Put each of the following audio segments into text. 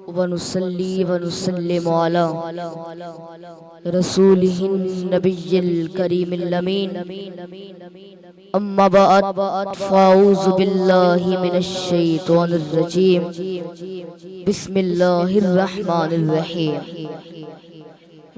ونصلي ونسلم على رسوله النبي الكريم الأمين أما بعد فأعوذ بالله من الشيطان الرجيم بسم الله الرحمن الرحيم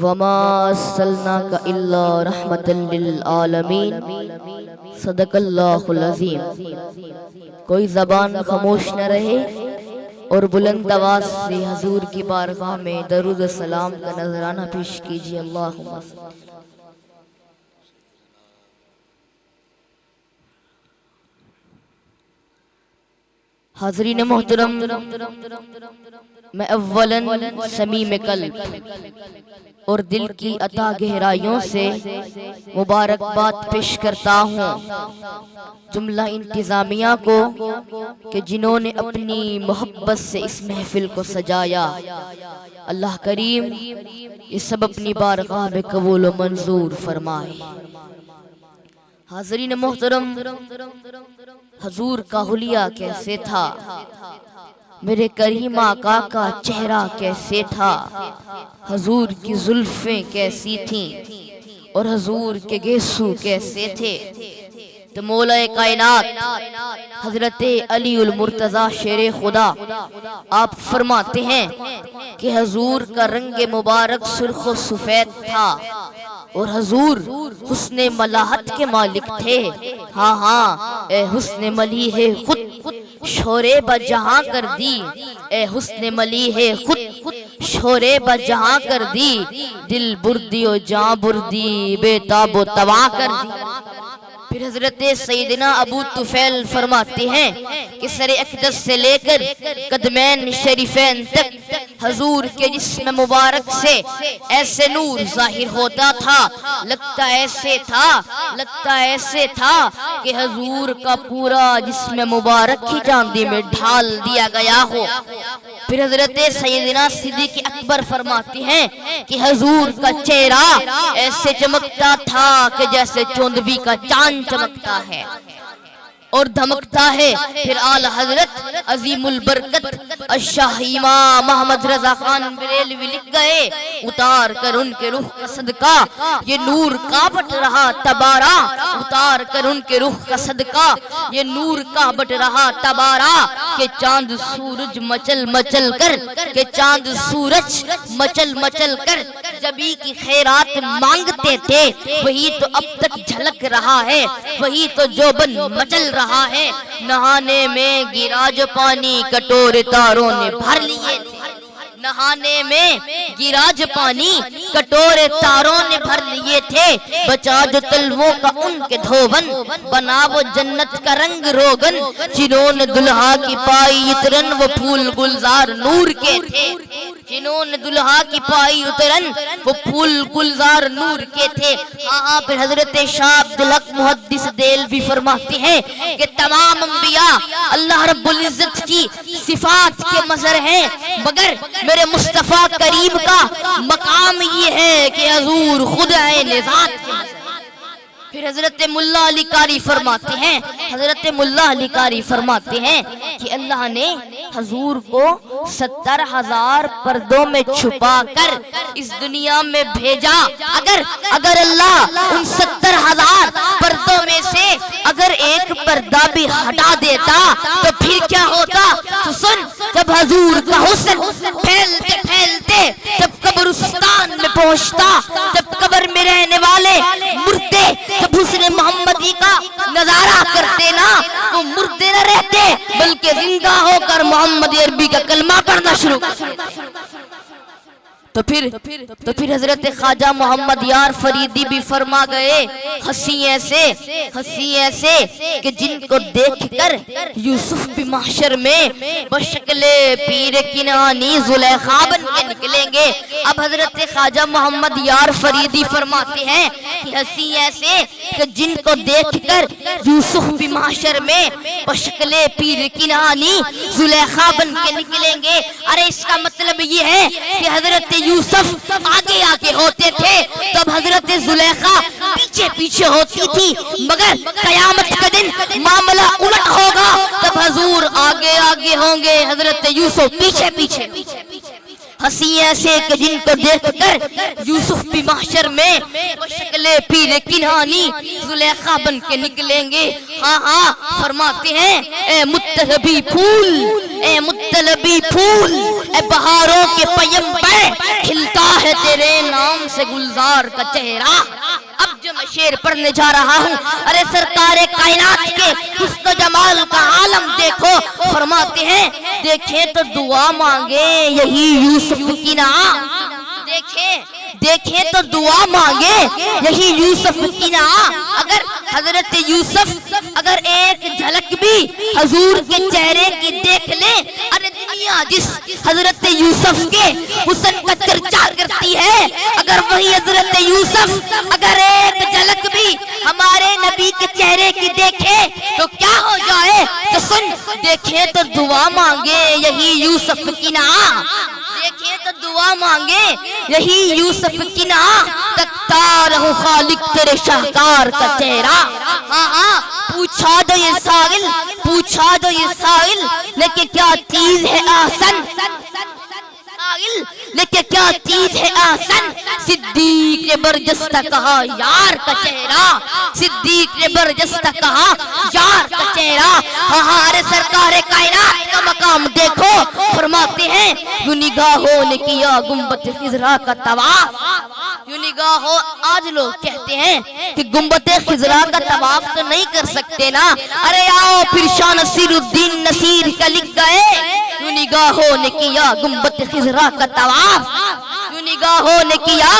وما أرسلناك إلا رحمة للعالمين صدق اللہ العظیم۔ کوئی زبان خاموش نہ رہے اور بلند آواز سے حضور کی بارگاہ میں درود و سلام کا نذرانہ پیش کیجیے۔ اللہم حاضرین محترم، میں اولاً سمیم قلب اور دل کی عطا گہرائیوں سے مبارکباد پیش کرتا ہوں جملہ انتظامیہ کو کہ جنہوں نے اپنی محبت سے اس محفل کو سجایا۔ اللہ کریم یہ سب اپنی بارگاہ میں قبول و منظور فرمائے۔ حاضرین محترم، حضور کا حلیہ کیسے تھا، میرے کریم آقا کا چہرہ کیسے تھا، حضور کی زلفیں کیسی تھیں اور حضور کے گیسو کیسے تھے۔ تو مولا کائنات حضرت علی المرتضیٰ شیر خدا آپ فرماتے ہیں کہ حضور کا رنگ مبارک سرخ و سفید تھا اور حضور حسن ملاحت کے مالک تھے۔ ہاں ہاں، اے حسن ملیح خود شورے بجہاں کر دی، اے حسن ملیح خود شورے بجہاں کر دی، دل بردی و جاں بردی بے تاب و توا کر دی۔ پھر حضرت سیدنا ابو طفیل فرماتے ہیں کہ سر اقدس سے لے کر قدمین شریفین تک حضور کے جسم مبارک سے ایسے نور ظاہر ہوتا تھا، لگتا ایسے تھا کہ حضور کا پورا جسم مبارک ہی چاندی میں ڈھال دیا گیا ہو۔ پھر حضرت سیدنا صدیق اکبر فرماتے ہیں کہ حضور کا چہرہ ایسے چمکتا تھا کہ جیسے چوندوی کا چاند چمکتا ہے اور دھمکتا ہے۔ پھر آل حضرت عظیم البرکت الشاہ امام محمد رضا خان بریلوی لکھ گئے، اتار کر ان کے روح کا صدقہ یہ نور کابٹ رہا تبارا، اتار کر ان کے روح کا صدقہ یہ نور کابٹ رہا تبارا، کہ چاند سورج مچل مچل کر، کہ چاند سورج مچل مچل کر جبی کی خیرات مانگتے تھے، وہی تو اب تک جھلک رہا ہے، وہی تو جوبن مچل رہا ہے۔ نہانے میں گرا جو پانی کٹورے تاروں نے بھر لیے تھے، نہانے میں گرا جو پانی کٹورے تاروں نے بھر لیے تھے، بچا جو تلووں کا ان کے دھوبن، بنا وہ جنت کا رنگ روگن، جنہوں نے دلہا کی پائی اترن وہ پھول گلزار نور کے تھے، جنہوں نے دلہا کی پائی اترن وہ پھول گلزار نور کے تھے۔ ہاں پھر حضرت شاہ عبدالحق محدث دیلوی فرماتے ہیں کہ تمام انبیاء اللہ رب العزت کی صفات کے مظہر ہیں، مگر میرے مصطفیٰ کریم کا مقام یہ ہے کہ حضور خود عین ذات کے مظہر۔ پھر حضرت ملا علی قاری فرماتے ہیں، حضرت ملا علی قاری فرماتے ہیں کہ اللہ نے حضور کو 70,000 پردوں میں چھپا کر اس دنیا میں بھیجا۔ اگر اللہ ان 70,000 پردوں میں سے اگر ایک پردہ بھی ہٹا دیتا تو پھر کیا ہوتا؟ تو سن، جب حضور کا حسن پھیلتے پھیلتے جب قبرستان میں پہنچتا، جب قبر میں رہنے والے مردے جب حسن محمدی کا نظارہ کرتے نا، وہ مردے نہ رہتے بلکہ زندہ ہو کر محمد عربی کا کلمہ پڑھنا شروع کرتے۔ تو پھر حضرت خواجہ محمد یار فریدی بھی فرما گئے، ہنسی ایسے کہ جن کو دیکھ کر یوسف بھی محشر میں بشکل پیر کنانی زلیخا بن کے نکلیں گے۔ اب حضرت خواجہ محمد یار فریدی فرماتے ہیں کہ ہنسی ایسے کہ جن کو دیکھ کر یوسف بھی محشر میں بشکل پیر کنانی زلیخا بن کے نکلیں گے۔ ارے اس کا مطلب یہ ہے کہ حضرت یوسف آگے آگے ہوتے تھے تب حضرت زلیخا پیچھے پیچھے ہوتی تھی، مگر قیامت کا دن معاملہ الٹ ہوگا، تب حضور آگے آگے ہوں گے، حضرت یوسف پیچھے پیچھے۔ ہنسی ایسے کہ جن کو دیکھ کر یوسف بھی محشر میں وہ شکلیں پیلے کنہانی زلیخا بن کے نکلیں گے۔ ہاں ہاں فرماتے ہیں اے مطلبی پھول، اے مطلبی پھول، اے بہاروں کے پیمبر، کھلتا ہے تیرے نام سے گلزار کا چہرہ۔ اب جو میں شعر پڑھنے جا رہا ہوں، ارے سرکار کائنات کے حسن و جمال کا عالم دیکھو۔ فرماتے ہیں دیکھیں تو دعا مانگے یہی یوسف کی نا، دیکھیں تو دعا مانگے یہی یوسف کی نا۔ اگر حضرت یوسف اگر ایک جھلک بھی حضور کے چہرے کی دیکھ لے، ارے دنیا جس حضرت یوسف کے حسن کا چرچا کرتی ہے، اگر وہی حضرت یوسف اگر ایک جھلک بھی ہمارے نبی کے چہرے کی دیکھے تو کیا ہو جائے؟ تو سن، دیکھیں تو دعا مانگے یہی یوسف کی نا، دیکھیں تو دعا مانگے یہی یوسف کی نا، تکتا رہو خالق تیرے شاہکار کا چہرہ۔ ہاں ہاں پوچھا جو یہ سائل، پوچھا جو یہ سائل، لیکن کیا چیز ہے آسن، لیکن کیا چیز ہے آسن، صدیق نے برجستہ کہا یار کا چہرہ، صدیق نے برجستہ کہا یار کا چہرہ۔ ہمارے سرکار کائنات کا مقام دیکھو، فرماتے ہیں یوں نگاہوں نے کیا گنبد خضرا کا طواف، یوں نگاہوں، آج لوگ کہتے ہیں کہ گنبد خضرا کا طواف تو نہیں کر سکتے نا، ارے آؤ پھر شاہ نصیر الدین نصیر کا لکھ گئے یوں نگاہوں نے کیا گنبد خضرا کا طواف، یوں نگاہوں نے کیا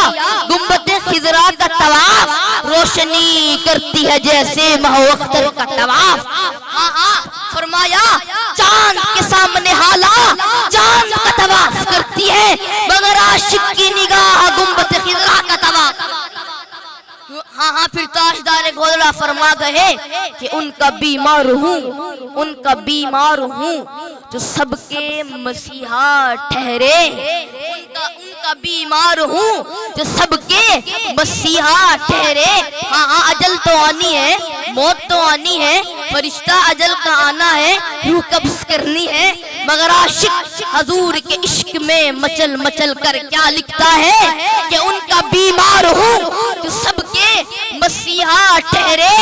گنبد خضرا کا طواف، روشنی کرتی ہے جیسے ماہ اختر کا طواف۔ ہاں ہاں فرمایا چاند کے سامنے حالا چاند کا طواف کرتی ہے، مگر عاشق کی نگاہ گنبد خضرا کا طواف۔ ہاں ہاں پھر تاجدار گھوڑا فرما گئے کہ ان کا بیمار ہوں، ان کا بیمار ہوں جو سب کے مسیحا ٹھہرے، ان کا بیمار ہوں جو سب کے مسیحا ٹھہرے۔ ہاں ہاں اجل تو آنی ہے، موت تو آنی ہے، فرشتہ اجل کا آنا ہے، روح قبض کرنی ہے، مگر عاشق حضور کے عشق میں مچل مچل کر کیا لکھتا ہے کہ ان کا بیمار ہوں جو سب کے مسیحا ٹھہرے۔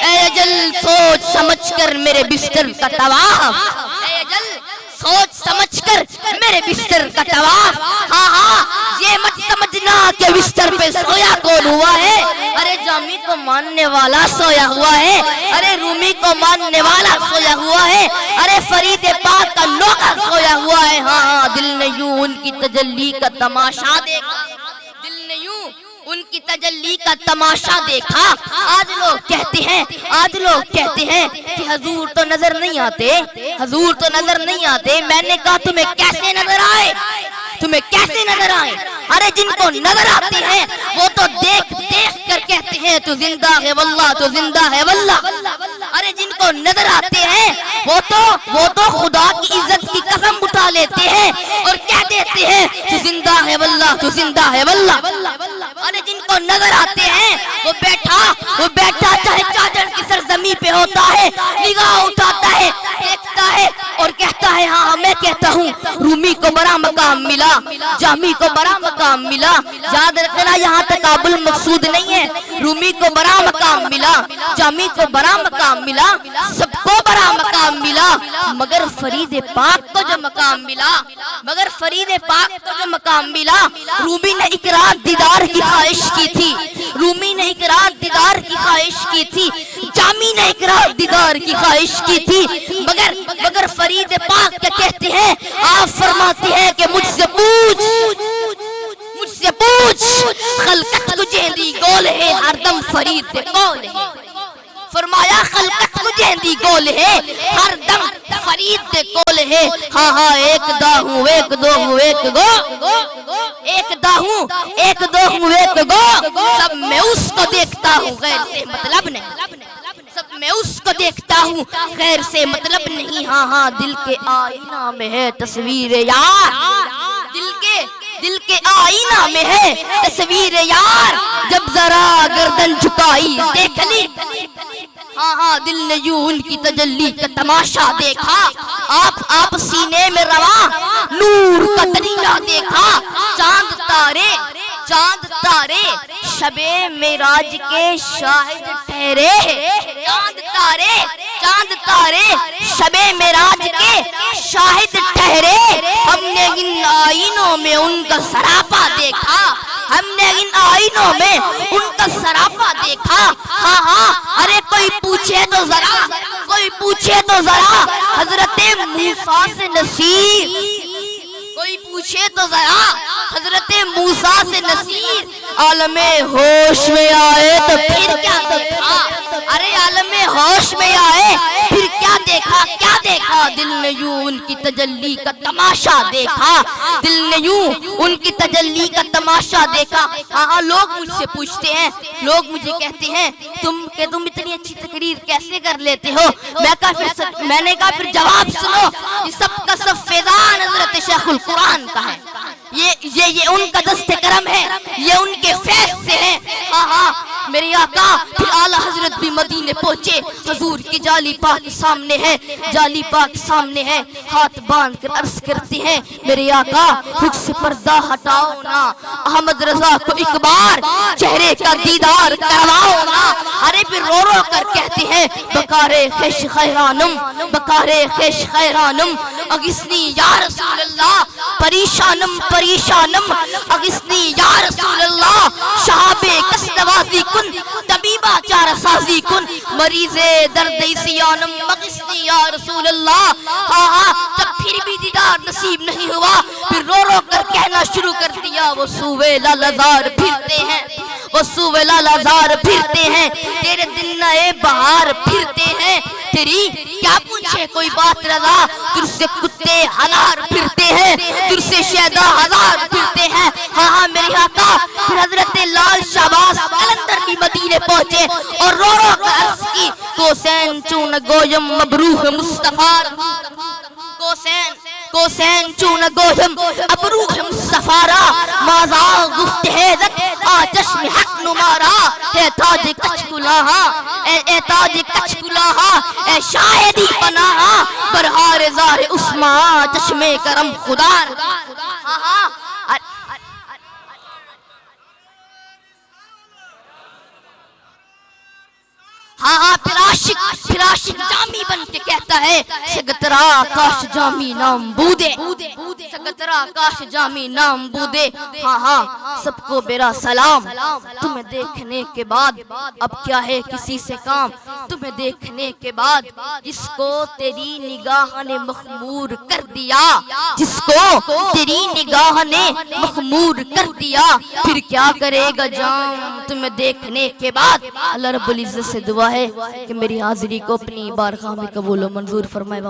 اے اجل سوچ سمجھ کر میرے بستر کا طواف، اے اجل سوچ سمجھ کر میرے بستر کا طواف۔ ہاں ہاں یہ مت سمجھنا کہ بستر پہ سویا کون ہوا ہے، ارے جامی کو ماننے والا سویا ہوا ہے، ارے رومی کو ماننے والا سویا ہوا ہے، ارے فرید پاک کا نوکر سویا ہوا ہے۔ ہاں ہاں دل نے یوں ان کی تجلی کا تماشا دیکھا، دل نے یوں ان کی تجلی کا تماشا دیکھا۔ آج لوگ کہتے ہیں، آج لوگ کہتے ہیں کہ حضور تو نظر نہیں آتے، حضور تو نظر نہیں آتے۔ میں نے کہا تمہیں کیسے نظر آئے، تمہیں کیسے نظر آئے؟ ارے جن کو نظر آتے ہیں وہ تو دیکھ دیکھ کر کہتے ہیں تو زندہ ہے واللہ، تو زندہ ہے واللہ۔ ارے جن کو نظر آتے ہیں وہ تو خدا کی عزت کی قسم اٹھا لیتے ہیں اور کہہ دیتے ہیں تو زندہ ہے واللہ، تو زندہ ہے واللہ۔ ارے جن کو نظر آتے ہیں وہ بیٹھا چاہے چادر کی سرزمین پہ ہوتا ہے، نگاہ اٹھاتا ہے، دیکھتا ہے اور کہتا ہے ہاں میں کہتا ہوں رومی کو بڑا مقام ملا، جامی کو بڑا مقام ملا۔ یاد رکھنا یہاں تقابل مقصود نہیں ہے، رومی کو بڑا مقام ملا، جامی کو بڑا مقام ملا، سب کو بڑا مقام ملا، مگر فرید پاک کو جو مقام ملا، مگر فرید پاک کو جو مقام ملا، رومی نے اقرار دیدار کی خواہش کی تھی، رومی نے اقرار دیدار کی خواہش کی تھی، جامی نے اقرار دیدار کی خواہش کی تھی، مگر فرید پاک کیا کہتے ہیں؟ آپ فرماتے ہیں کہ مجھ سے پوچھ، مجھ سے پوچھ، خلقت تجھے دی گول ہے ہر دم فرید گول ہے۔ فرمایا خلقت مجھے دی گول ہے ہر دم فرید گول ہے۔ ہاں ہاں ایک دا ہوں ایک دو ہوں ایک گو، ایک دا ہوں ایک دو ہوں ایک گو، سب میں اس کو دیکھتا ہوں غیر سے مطلب نہیں، سب میں اس کو دیکھتا ہوں غیر سے مطلب نہیں۔ ہاں ہاں دل کے آئینہ میں ہے تصویر یار، دل کے آئینہ میں ہے تصویر یار، جب ذرا گردن جھکائی دیکھ لی۔ ہاں ہاں دل نے یوں ان کی تجلی کا تماشا دیکھا، آپ سینے میں رواں نور کا دریا دیکھا۔ چاند تارے شب معراج کے شاہد ٹھہرے، چاند تارے شب معراج کے شاہد ٹھہرے۔ ہم نے ان آئینوں میں ان کا سراپا دیکھا، ہم نے ان آئینوں میں ان کا سراپا دیکھا۔ ہاں ہاں ارے کوئی پوچھے تو ذرا حضرت موسیٰ سے نصیر، کوئی پوچھے تو ذرا حضرت موسیٰ سے نصیر۔ عالم ہوش میں آئے تو پھر کیا دیکھا، ارے عالم ہوش میں آئے پھر کیا دیکھا، کیا دیکھا؟ دل نے یوں ان کی تجلی کا تماشا دیکھا، دل نے یوں ان کی تجلی کا تماشا دیکھا۔ ہاں لوگ مجھ سے پوچھتے ہیں، لوگ مجھے کہتے ہیں تم اتنی اچھی تقریر کیسے کر لیتے ہو؟ میں نے کہا پھر جواب سنو، یہ سب کا سب فیضان حضرت شیخ القرآن کا ہے، یہ ان کا دست کرم ہے، یہ ان کے فیض سے ہے۔ ہاں میرے آقا پھر اعلیٰ حضرت بھی مدینے پہنچے، حضور کی جالی پاک سامنے ہے، جالی پاک سامنے ہے، ہاتھ باندھ کر عرض کرتے ہیں میرے آقا مجھ سے پردہ ہٹاؤ نا، احمد رضا کو ایک بار چہرے کا دیدار کرواؤ نا۔ ارے پھر رو رو کر کہتے ہیں بکارے خیش خیرانم، بکارے خیش خیرانم، اغسنی یا رسول اللہ، پریشانم اغسنی یا رسول اللہ، شہاب کس نوازی کن، طبیبہ چار سازی کن، مریض درد سیانم اغسنی یا رسول اللہ۔ ہاں جب پھر بھی دیدار نصیب نہیں ہوا پھر رو رو کر کہنا شروع کر دیا وہ سوئے لالزار پھرتے ہیں، وہ سوئے لالزار پھرتے ہیں، تیرے دن نئے بہار پھرتے ہیں، تیری کیا پوچھے کوئی بات رضا، تجھ سے کتے ہزار پھرتے ہیں، تجھ سے شیدا ہزار پھرتے ہیں۔ ہاں میرے آقا پھر حضرت لال شہباز قلندر بھی مدینے پہنچے اور رو رو کر عرض کی کوسین چون گویم مبروح مصطفیٰ، کوسین چون گویم ابروح مصطفیٰ را، مازا گفت حیدت آچشم حق نمارا، اے تاج کچھ کلاہا، اے تاج کچھ کلاہا، اے شاہدی پناہا، برہار زار عثمان چشم کرم خدا۔ ہاں پھر عاشق جامی بن کے کہتا ہے سگترا کاش جامی نام بودے، سگترا کاش جامی نام بودے۔ ہاں سب کو میرا سلام، تمہیں دیکھنے کے بعد اب کیا ہے کسی سے کام، تمہیں دیکھنے کے بعد جس کو تیری نگاہ نے مخمور کر دیا، جس کو تیری نگاہ نے مخمور کر دیا، پھر کیا کرے گا جام تمہیں دیکھنے کے بعد۔ اللہ رب العزت سے دعا ہے کہ میری حاضری کو اپنی بارگاہ میں قبول و منظور فرمائے۔